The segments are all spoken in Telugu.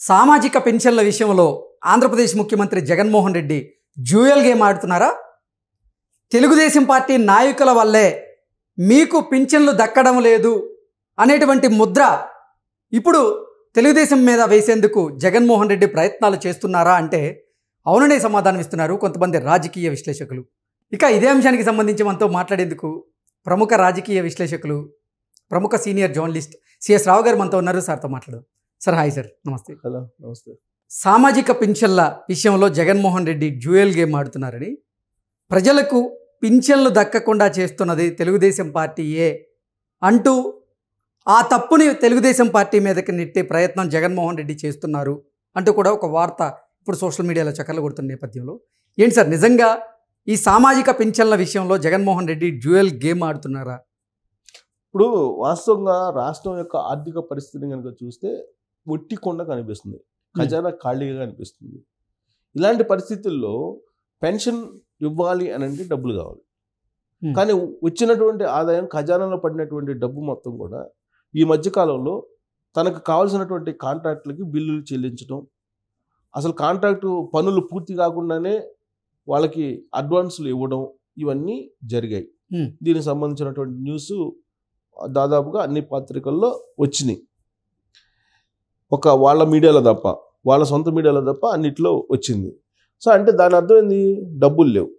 సామాజిక పెన్షన్ల విషయంలో ఆంధ్రప్రదేశ్ ముఖ్యమంత్రి జగన్మోహన్ రెడ్డి డ్యూయల్ గేమ్ ఆడుతున్నారా? తెలుగుదేశం పార్టీ నాయకుల వల్లే మీకు పింఛన్లు దక్కడం లేదు అనేటువంటి ముద్ర ఇప్పుడు తెలుగుదేశం మీద వేసేందుకు జగన్మోహన్ రెడ్డి ప్రయత్నాలు చేస్తున్నారా అంటే అవుననే సమాధానం ఇస్తున్నారు కొంతమంది రాజకీయ విశ్లేషకులు. ఇక ఇదే అంశానికి సంబంధించి మనతో మాట్లాడేందుకు ప్రముఖ రాజకీయ విశ్లేషకులు, ప్రముఖ సీనియర్ జర్నలిస్ట్ సిఎస్ రావు గారు మనతో ఉన్నారు. సార్తో మాట్లాడదాం. సార్ హాయ్ సార్, నమస్తే. హలో, నమస్తే. సామాజిక పింఛన్ల విషయంలో జగన్మోహన్ రెడ్డి డ్యూయల్ గేమ్ ఆడుతున్నారని, ప్రజలకు పింఛన్లు దక్కకుండా చేస్తున్నది తెలుగుదేశం పార్టీయే అంటూ ఆ తప్పుని తెలుగుదేశం పార్టీ మీదకి నెట్టే ప్రయత్నం జగన్మోహన్ రెడ్డి చేస్తున్నారు అంటూ కూడా ఒక వార్త ఇప్పుడు సోషల్ మీడియాలో చక్కర్లు కొడుతున్న నేపథ్యంలో ఏంటి సార్, నిజంగా ఈ సామాజిక పింఛన్ల విషయంలో జగన్మోహన్ రెడ్డి డ్యూయల్ గేమ్ ఆడుతున్నారా? ఇప్పుడు వాస్తవంగా రాష్ట్రం యొక్క ఆర్థిక పరిస్థితిని కనుక చూస్తే ఒట్టి కొండ కనిపిస్తుంది, ఖజానా ఖాళీగా కనిపిస్తుంది. ఇలాంటి పరిస్థితుల్లో పెన్షన్ ఇవ్వాలి అని అంటే డబ్బులు కావాలి. కానీ వచ్చినటువంటి ఆదాయం, ఖజానాలో పడినటువంటి డబ్బు మొత్తం కూడా ఈ మధ్యకాలంలో తనకు కావాల్సినటువంటి కాంట్రాక్టులకి బిల్లులు చెల్లించడం, అసలు కాంట్రాక్టు పనులు పూర్తి కాకుండానే వాళ్ళకి అడ్వాన్సులు ఇవ్వడం, ఇవన్నీ జరిగాయి. దీనికి సంబంధించినటువంటి న్యూస్ దాదాపుగా అన్ని పత్రికల్లో వచ్చినాయి. ఒక వాళ్ళ మీడియాలో తప్ప, వాళ్ళ సొంత మీడియాలో తప్ప అన్నిట్లో వచ్చింది. సో అంటే దాని అర్థం ఏంది? డబ్బులు లేవు.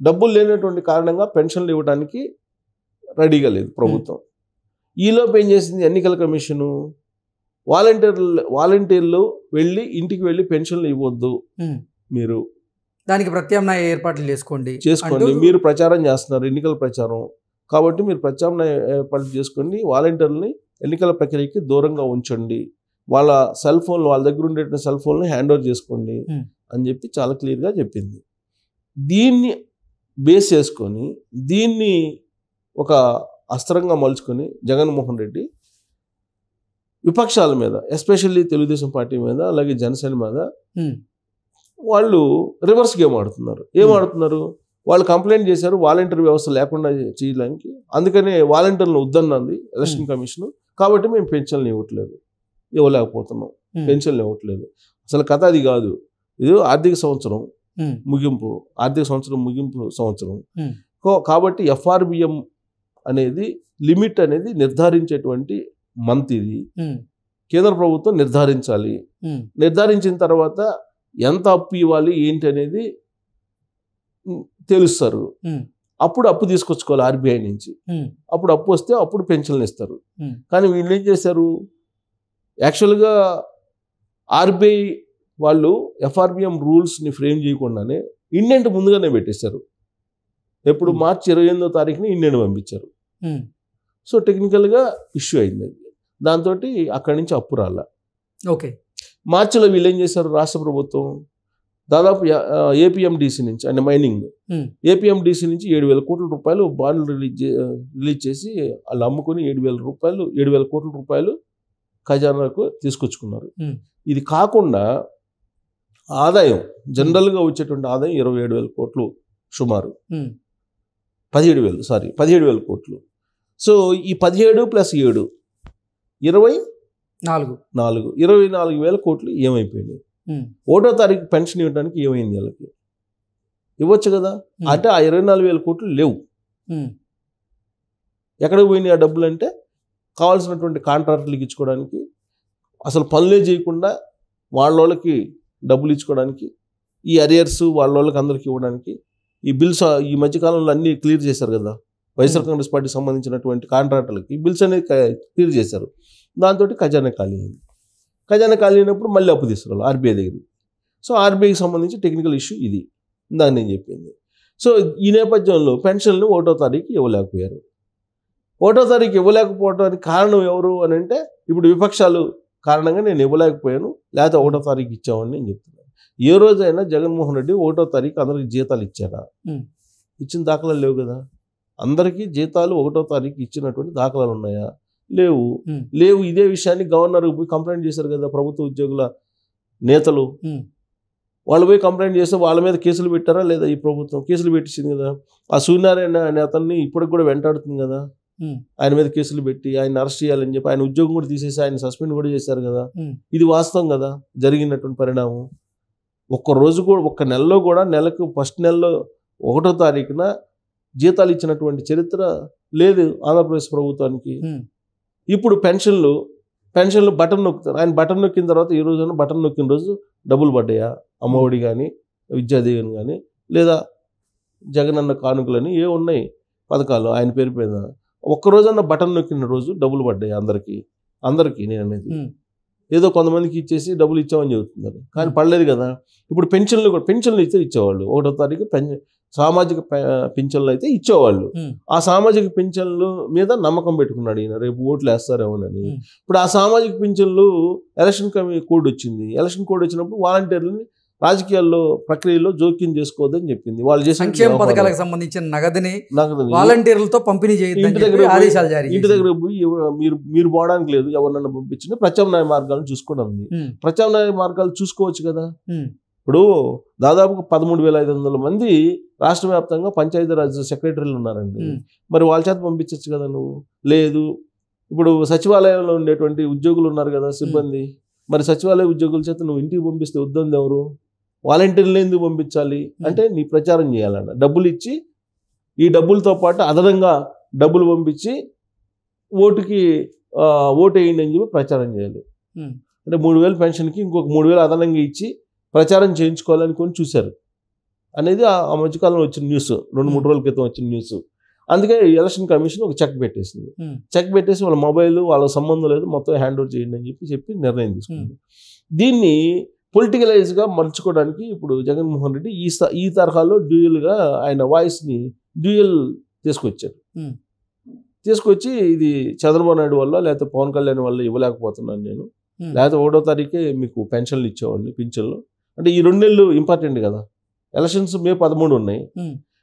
డబ్బులు లేనటువంటి కారణంగా పెన్షన్లు ఇవ్వడానికి రెడీగా లేదు ప్రభుత్వం. ఈలోపు ఏం చేసింది ఎన్నికల కమిషను? వాలంటీర్లు వెళ్ళి ఇంటికి వెళ్ళి పెన్షన్లు ఇవ్వద్దు, మీరు దానికి ప్రత్యామ్నాయ ఏర్పాట్లు చేసుకోండి. మీరు ప్రచారం చేస్తున్నారు, ఎన్నికల ప్రచారం కాబట్టి మీరు ప్రత్యామ్నాయ ఏర్పాట్లు చేసుకోండి, వాలంటీర్లని ఎన్నికల ప్రక్రియకి దూరంగా ఉంచండి, వాళ్ళ సెల్ ఫోన్లు, వాళ్ళ దగ్గర ఉండేటువంటి సెల్ ఫోన్లు హ్యాండ్ ఓవర్ చేసుకోండి అని చెప్పి చాలా క్లియర్గా చెప్పింది. దీన్ని బేస్ చేసుకొని, దీన్ని ఒక అస్త్రంగా మలుచుకొని జగన్మోహన్ రెడ్డి విపక్షాల మీద, ఎస్పెషల్లీ తెలుగుదేశం పార్టీ మీద, అలాగే జనసేన మీద వాళ్ళు రివర్స్ గేమ్ ఆడుతున్నారు. ఏం ఆడుతున్నారు? వాళ్ళు కంప్లైంట్ చేశారు వాలంటీర్ వ్యవస్థ లేకుండా చేయడానికి, అందుకనే వాలంటీర్లను వద్దన్నది ఎలక్షన్ కమిషన్. కాబట్టి మేము పెన్షన్లు ఇవ్వలేకపోతున్నాం, పెన్షన్లు ఇవ్వట్లేదు. అసలు కథ అది కాదు. ఇది ఆర్థిక సంవత్సరం ముగింపు, సంవత్సరం కాబట్టి ఎఫ్ఆర్బిఎం అనేది లిమిట్ అనేది నిర్ధారించేటువంటి మంత్ ఇది. కేంద్ర ప్రభుత్వం నిర్ధారించాలి. నిర్ధారించిన తర్వాత ఎంత అప్పు ఇవ్వాలి ఏంటి అనేది తెలుస్తారు. అప్పుడు అప్పు తీసుకొచ్చుకోవాలి ఆర్బీఐ నుంచి. అప్పుడు అప్పు వస్తే అప్పుడు పెన్షన్లు ఇస్తారు. కానీ వీళ్ళు ఏం చేశారు? యాక్చువల్గా ఆర్బీఐ వాళ్ళు ఎఫ్ఆర్బిఎం రూల్స్ని ఫ్రేమ్ చేయకుండానే ఇండెంట్ ముందుగానే పెట్టేశారు. ఎప్పుడు మార్చి 28వ తారీఖుని ఇండెంట్ పంపించారు. సో టెక్నికల్గా ఇష్యూ అయింది. దాంతో అక్కడి నుంచి అప్పు రాల. ఓకే, మార్చిలో వీళ్ళు ఏం చేశారు? రాష్ట్ర ప్రభుత్వం దాదాపు ఏపీఎండిసి నుంచి, అంటే మైనింగ్ ఏపీఎండిసి నుంచి 7,000 కోట్ల రూపాయలు బాండ్లు రిలీజ్ చేసి వాళ్ళు అమ్ముకుని 7,000 కోట్ల రూపాయలు ఖజానాకు తీసుకొచ్చుకున్నారు. ఇది కాకుండా ఆదాయం, జనరల్గా వచ్చేటువంటి ఆదాయం 27,000 కోట్లు, సుమారు 17,000 కోట్లు. సో ఈ 17 + 7 24,000 కోట్లు ఏమైపోయినాయి? 1వ తారీఖు పెన్షన్ ఇవ్వడానికి ఏమైంది? వాళ్ళకి ఇవ్వచ్చు కదా. అంటే ఆ 24,000 కోట్లు లేవు. ఎక్కడికి పోయినాయి ఆ డబ్బులు? అంటే కావాల్సినటువంటి కాంట్రాక్టులకు ఇచ్చుకోవడానికి, అసలు పనులే చేయకుండా వాళ్ళకి డబ్బులు ఇచ్చుకోవడానికి, ఈ అరియర్స్ వాళ్ళకి అందరికి ఇవ్వడానికి, ఈ బిల్స్ ఈ మధ్యకాలంలో అన్నీ క్లియర్ చేశారు కదా. వైఎస్ఆర్ కాంగ్రెస్ పార్టీకి సంబంధించినటువంటి కాంట్రాక్టులకి ఈ బిల్స్ అనేది క్లియర్ చేశారు. దాంతో ఖజానా ఖాళీ అయింది. ఖజానా ఖాళీ అయినప్పుడు మళ్ళీ అప్పు తీసుకురావాలి ఆర్బీఐ దగ్గర. సో ఆర్బీఐకి సంబంధించి టెక్నికల్ ఇష్యూ ఇది, దాన్ని నేను చెప్పింది. సో ఈ నేపథ్యంలో పెన్షన్లు 1వ తారీఖు ఇవ్వలేకపోయారు. 1వ తారీఖు ఇవ్వలేకపోవడానికి కారణం ఎవరు అని అంటే, ఇప్పుడు విపక్షాలు కారణంగా నేను ఇవ్వలేకపోయాను, లేకపోతే 1వ తారీఖు ఇచ్చామని నేను చెప్తున్నాను. ఏ రోజైనా జగన్మోహన్ రెడ్డి 1వ తారీఖు అందరికి జీతాలు ఇచ్చారా? ఇచ్చిన దాఖలాలు లేవు కదా. అందరికీ జీతాలు 1వ తారీఖు ఇచ్చినటువంటి దాఖలాలు ఉన్నాయా? లేవు. ఇదే విషయాన్ని గవర్నర్కి పోయి కంప్లైంట్ చేశారు కదా ప్రభుత్వ ఉద్యోగుల నేతలు. వాళ్ళు పోయి కంప్లైంట్ చేస్తే వాళ్ళ మీద కేసులు పెట్టారా లేదా? ఈ ప్రభుత్వం కేసులు పెట్టించింది కదా. ఆ సూర్యనారాయణ అనే అతన్ని ఇప్పటికి కూడా వెంటాడుతుంది కదా. ఆయన మీద కేసులు పెట్టి ఆయన అరెస్ట్ చేయాలని చెప్పి ఆయన ఉద్యోగం కూడా తీసేసి ఆయన సస్పెండ్ కూడా చేశారు కదా. ఇది వాస్తవం కదా జరిగినటువంటి పరిణామం. ఒక్క నెలలో కూడా నెలకు ఫస్ట్ నెలలో 1వ తారీఖున జీతాలు ఇచ్చినటువంటి చరిత్ర లేదు ఆంధ్రప్రదేశ్ ప్రభుత్వానికి. ఇప్పుడు పెన్షన్లు బటన్ నొక్కుతారు. ఆయన బటన్ నొక్కిన తర్వాత ఈ రోజున బటన్ నొక్కిన రోజు డబ్బులు పడ్డాయా? అమ్మఒడి కానీ విద్యాదీవెన కానీ లేదా జగనన్న కానుకలని ఏ ఉన్నాయి పథకాలు ఆయన పేరు మీద ఒక్కరోజన్న బటన్ నొక్కిన రోజు డబ్బులు పడ్డాయి అందరికీ నేను అనేది. ఏదో కొంతమందికి ఇచ్చేసి డబ్బులు ఇచ్చామని చెబుతున్నారు, కానీ పడలేదు కదా. ఇప్పుడు పెన్షన్లు అయితే ఇచ్చేవాళ్ళు. 1వ తారీఖు సామాజిక పింఛన్లు అయితే ఇచ్చేవాళ్ళు. ఆ సామాజిక పింఛన్లు మీద నమ్మకం పెట్టుకున్నాడు ఈయన, రేపు ఓట్లు వేస్తారేమోనని. ఇప్పుడు ఆ సామాజిక పింఛన్లు ఎలక్షన్ కోడ్ వచ్చింది. ఎలక్షన్ కోడ్ వచ్చినప్పుడు వాలంటీర్లని రాజకీయాల్లో ప్రక్రియలో జోక్యం చేసుకోవద్దని చెప్పింది. వాళ్ళు చేసిన సంక్షేమ పథకాలకు సంబంధించిన నగదుని వాలంటీర్లతో పంపిణీ చేయొద్దని ఆదేశాలు జారీ చేశారు. ఇంటి దగ్గర పోయి మీరు పోవడానికి లేదు, ఎవరినైనా పంపించిన ప్రత్యామ్నాయ మార్గాలను చూసుకోవడం ఉంది. ప్రత్యామ్నాయ మార్గాలు చూసుకోవచ్చు కదా. ఇప్పుడు దాదాపుగా 13,500 మంది రాష్ట్ర వ్యాప్తంగా పంచాయతీరాజ్ సెక్రటరీలు ఉన్నారండి. మరి వాళ్ళ చేత పంపించచ్చు కదా నువ్వు. లేదు, ఇప్పుడు సచివాలయంలో ఉండేటువంటి ఉద్యోగులు ఉన్నారు కదా సిబ్బంది, మరి సచివాలయ ఉద్యోగుల చేత నువ్వు ఇంటికి పంపిస్తే వద్దంది ఎవరు? వాలంటీర్లు ఎందుకు పంపించాలి అంటే నీ ప్రచారం చేయాలన్న డబ్బులు ఇచ్చి, ఈ డబ్బులతో పాటు అదనంగా డబ్బులు పంపించి ఓటు వేయండి అని చెప్పి ప్రచారం చేయాలి. అంటే 3,000 పెన్షన్కి ఇంకొక 3,000 అదనంగా ఇచ్చి ప్రచారం చేయించుకోవాలని కొని చూశారు అనేది ఆ మధ్యకాలంలో వచ్చిన న్యూస్, 2-3 రోజుల క్రితం వచ్చిన న్యూస్. అందుకే ఎలక్షన్ కమిషన్ ఒక చెక్ పెట్టేసింది. చెక్ పెట్టేసి వాళ్ళ మొబైల్ వాళ్ళకి సంబంధం లేదు, మొత్తం హ్యాండ్ ఓవర్ చేయండి అని చెప్పి నిర్ణయం తీసుకుంది. దీన్ని పొలిటికలైజ్గా మలుచుకోవడానికి ఇప్పుడు జగన్మోహన్ రెడ్డి ఈ తరహాలో డ్యూయల్గా ఆయన వాయిస్ని తీసుకొచ్చి ఇది చంద్రబాబు నాయుడు వల్ల లేకపోతే పవన్ కళ్యాణ్ వల్ల ఇవ్వలేకపోతున్నాను నేను, లేకపోతే 1వ తారీఖే మీకు పెన్షన్లు ఇచ్చేవాడిని పింఛన్లు అంటే ఈ 2 నెలలు ఇంపార్టెంట్ కదా. ఎలక్షన్స్ మే 13 ఉన్నాయి,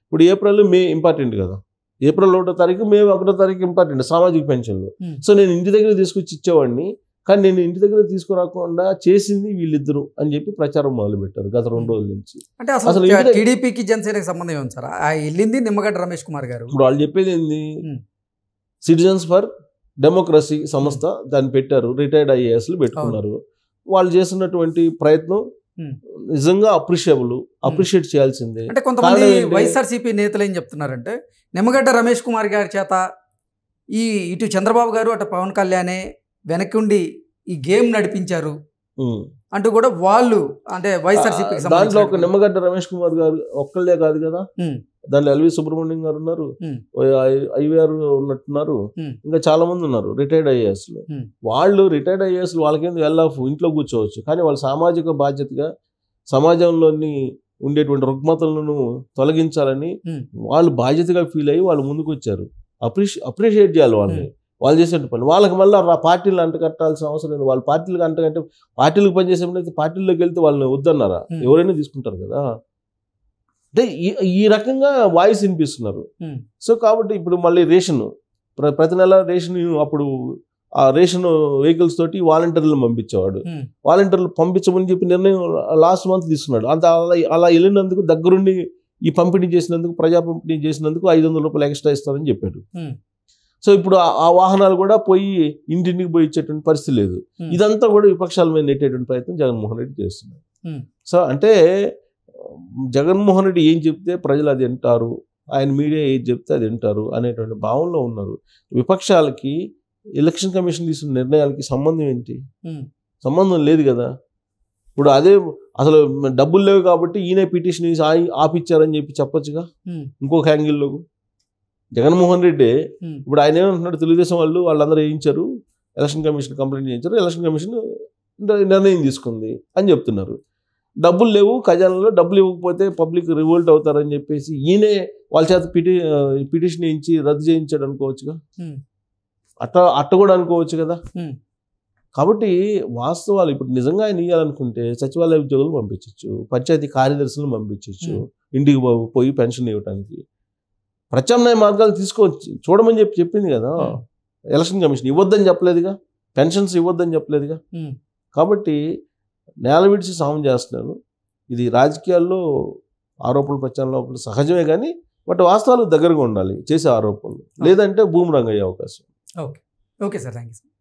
ఇప్పుడు ఏప్రిల్ మే ఇంపార్టెంట్ కదా. ఏప్రిల్ 1వ తారీఖు మే 1వ తారీఖు ఇంపార్టెంట్ సామాజిక పెన్షన్లు. సో నేను ఇంటి దగ్గర తీసుకొచ్చి ఇచ్చేవాడిని, కానీ నేను ఇంటి దగ్గర తీసుకురాకుండా చేసింది వీళ్ళిద్దరు అని చెప్పి ప్రచారం మొదలుపెట్టారు గత 2 రోజుల నుంచి. అంటే అసలు టీడీపీకి జనసేనకి సంబంధం ఏమి సార్? వెళ్ళింది నిమ్మగడ్డ రమేష్ కుమార్ గారు. ఇప్పుడు వాళ్ళు చెప్పేది ఏంది, సిటిజన్స్ ఫర్ డెమోక్రసీ సంస్థ దాన్ని పెట్టారు, రిటైర్డ్ ఐఏఎస్లు పెట్టుకున్నారు. వాళ్ళు చేసినటువంటి ప్రయత్నం నిజంగా అప్రిషియేట్ చేయాల్సిందే. అంటే కొంతమంది వైఎస్ఆర్సీపీ నేతలు ఏం చెప్తున్నారంటే, నిమ్మగడ్డ రమేష్ కుమార్ గారి చేత ఇటు చంద్రబాబు గారు అటు పవన్ కళ్యాణే వెనక్కి ఈ గేమ్ నడిపించారు అంటూ కూడా వాళ్ళు అంటే వైఎస్ఆర్సీపీ దాంట్లో ఒక నిమ్మగడ్డ రమేష్ కుమార్ గారు ఒక్కళ్ళే కాదు కదా, దాంట్లో ఎల్వి సుబ్రహ్మణ్యం గారు ఉన్నారు, ఐవీఆర్ ఉన్నట్టున్నారు, ఇంకా చాలా మంది ఉన్నారు రిటైర్డ్ ఐఏఎస్లు. వాళ్ళు రిటైర్డ్ ఐఏఎస్లు వాళ్ళకేంది ఇంట్లో కూర్చోవచ్చు, కానీ వాళ్ళు సామాజిక బాధ్యతగా సమాజంలోని ఉండేటువంటి రుగ్మతలను తొలగించాలని వాళ్ళు బాధ్యతగా ఫీల్ అయ్యి వాళ్ళు ముందుకు వచ్చారు. అప్రిషియేట్ చేయాలి వాళ్ళని, వాళ్ళు చేసే పని. వాళ్ళకి మళ్ళీ పార్టీలు అంటకట్టాల్సిన అవసరం లేదు. వాళ్ళు పార్టీలకు అంటకంటే పార్టీలకు పనిచేసేటప్పుడు పార్టీలోకి వెళ్తే వాళ్ళని వద్దన్నారా? ఎవరైనా తీసుకుంటారు కదా. అంటే ఈ రకంగా వాయిస్ వినిపిస్తున్నారు. సో కాబట్టి ఇప్పుడు మళ్ళీ ప్రతి నెల రేషన్ అప్పుడు ఆ రేషన్ వెహికల్స్ తోటి వాలంటీర్లను పంపించేవాడు. వాలంటీర్లు పంపించమని చెప్పి నిర్ణయం లాస్ట్ మంత్ తీసుకున్నాడు. అలా వెళ్ళినందుకు దగ్గరుండి ఈ పంపిణీ చేసినందుకు, ప్రజా పంపిణీ చేసినందుకు 500 రూపాయలు ఎక్స్ట్రా ఇస్తారని చెప్పాడు. సో ఇప్పుడు ఆ వాహనాలు కూడా పోయి ఇంటింటికి పోయి ఇచ్చేటువంటి పరిస్థితి లేదు. ఇదంతా కూడా విపక్షాల మీద నెట్టేటువంటి ప్రయత్నం జగన్మోహన్ రెడ్డి చేస్తున్నారు. సో అంటే జగన్మోహన్ రెడ్డి ఏం చెప్తే ప్రజలు అది వింటారు, ఆయన మీడియా ఏది చెప్తే అది వింటారు అనేటువంటి భావనలో ఉన్నారు. విపక్షాలకి ఎలక్షన్ కమిషన్ తీసుకున్న నిర్ణయాలకి సంబంధం ఏంటి? సంబంధం లేదు కదా. ఇప్పుడు అదే అసలు డబ్బులు లేవు కాబట్టి ఈయన పిటిషన్ ఆపిచ్చారని చెప్పి చెప్పొచ్చుగా ఇంకొక హ్యాంగిల్లో. జగన్మోహన్ రెడ్డి ఇప్పుడు ఆయన ఏమంటున్నాడు, తెలుగుదేశం వాళ్ళందరూ వేయించారు, ఎలక్షన్ కమిషన్ కంప్లైంట్ చేయించారు, ఎలక్షన్ కమిషన్ నిర్ణయం తీసుకుంది అని చెప్తున్నారు. డబ్బులు లేవు, ఖజానాలో డబ్బులు ఇవ్వకపోతే పబ్లిక్ రివోల్ట్ అవుతారని చెప్పేసి ఈయనే వాళ్ళ చేత పిటిషన్ ఇచ్చి రద్దు చేయించాడు అనుకోవచ్చుగా. అట్ట కూడా అనుకోవచ్చు కదా. కాబట్టి వాస్తవాలు ఇప్పుడు నిజంగా ఆయన ఇవ్వాలనుకుంటే సచివాలయ ఉద్యోగులు పంపించవచ్చు, పంచాయతీ కార్యదర్శులను పంపించవచ్చు, ఇంటికి పోయి పెన్షన్ ఇవ్వడానికి. ప్రత్యామ్నాయ మార్గాలు తీసుకోవచ్చు చూడమని చెప్పింది కదా ఎలక్షన్ కమిషన్. ఇవ్వద్దని చెప్పలేదుగా, పెన్షన్స్ ఇవ్వద్దని చెప్పలేదుగా. కాబట్టి నేల విడిచి సాయం చేస్తున్నాను. ఇది రాజకీయాల్లో ఆరోపణలు ప్రత్యారోపణలు సహజమే, కానీ బట్ వాస్తవాలకు దగ్గరగా ఉండాలి చేసే ఆరోపణలు, లేదంటే బూమరాంగ్ అయ్యే అవకాశం. Okay sir, thank you sir.